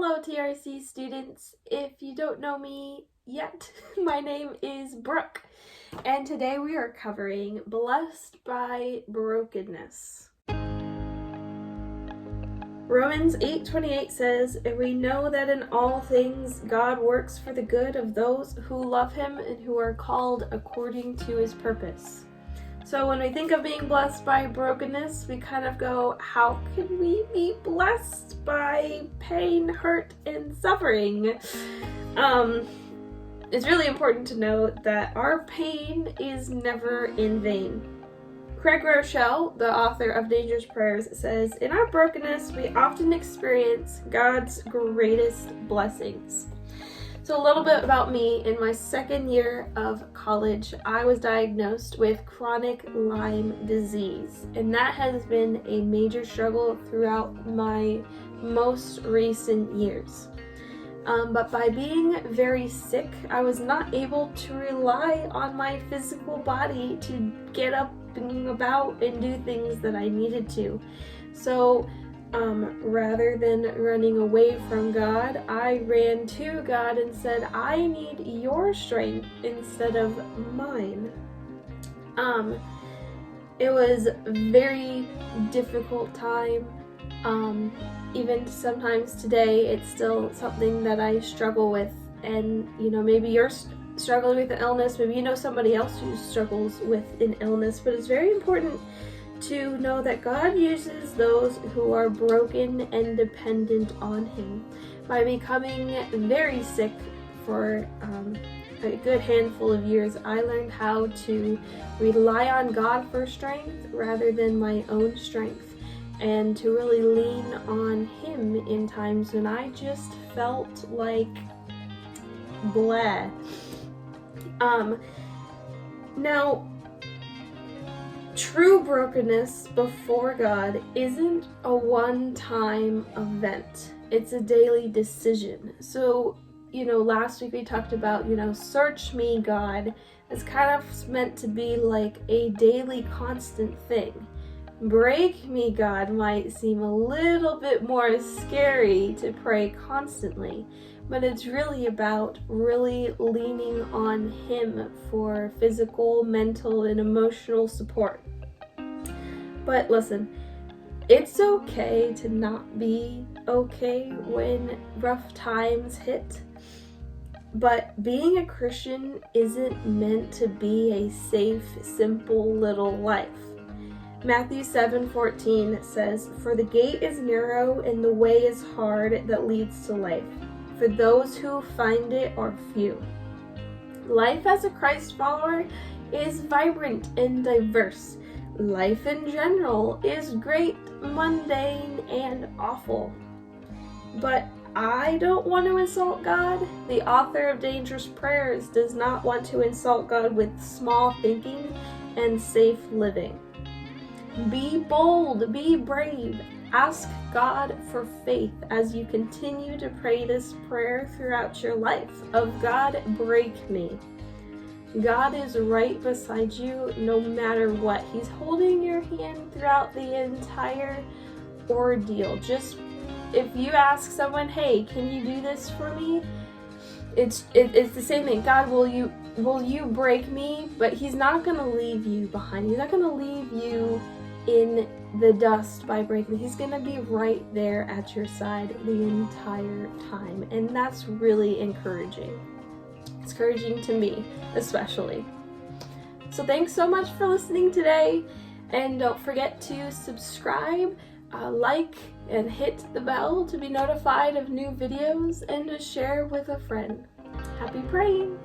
Hello TRC students, if you don't know me yet, my name is Brooke, and today we are covering Blessed by Brokenness. Romans 8:28 says, "And we know that in all things God works for the good of those who love Him and who are called according to His purpose." So when we think of being blessed by brokenness, we kind of go, how can we be blessed by pain, hurt, and suffering? It's really important to note that our pain is never in vain. Craig Rochelle, the author of Dangerous Prayers, says, "In our brokenness, we often experience God's greatest blessings." So a little bit about me. In my second year of college, I was diagnosed with chronic Lyme disease, and that has been a major struggle throughout my most recent years. But by being very sick, I was not able to rely on my physical body to get up and about and do things that I needed to. So rather than running away from God, I ran to God and said, I need your strength instead of mine. It was a very difficult time. Even sometimes today, it's still something that I struggle with. And, maybe you're struggling with an illness, maybe you know somebody else who struggles with an illness, but it's very important to know that God uses those who are broken and dependent on Him. By becoming very sick for a good handful of years, I learned how to rely on God for strength rather than my own strength, and to really lean on Him in times when I just felt like blah. Now, true brokenness before God isn't a one-time event. It's a daily decision. So, last week we talked about, search me, God. It's kind of meant to be like a daily constant thing. Break me, God might seem a little bit more scary to pray constantly, but it's really about really leaning on Him for physical, mental, and emotional support. But listen, it's okay to not be okay when rough times hit. But being a Christian isn't meant to be a safe, simple little life. Matthew 7:14 says, "For the gate is narrow and the way is hard that leads to life. For those who find it are few." Life as a Christ follower is vibrant and diverse. Life in general is great, mundane, and awful. But I don't want to insult God. The author of Dangerous Prayers does not want to insult God with small thinking and safe living. Be bold, be brave. Ask God for faith as you continue to pray this prayer throughout your life of, God, break me. God is right beside you no matter what. He's holding your hand throughout the entire ordeal. Just if you ask someone, hey, can you do this for me? It's the same thing. God, will you break me? But He's not going to leave you behind. He's not going to leave you in the dust by breaking. He's going to be right there at your side the entire time. And that's really encouraging. It's encouraging to me, especially. So thanks so much for listening today. And don't forget to subscribe, like, and hit the bell to be notified of new videos, and to share with a friend. Happy praying!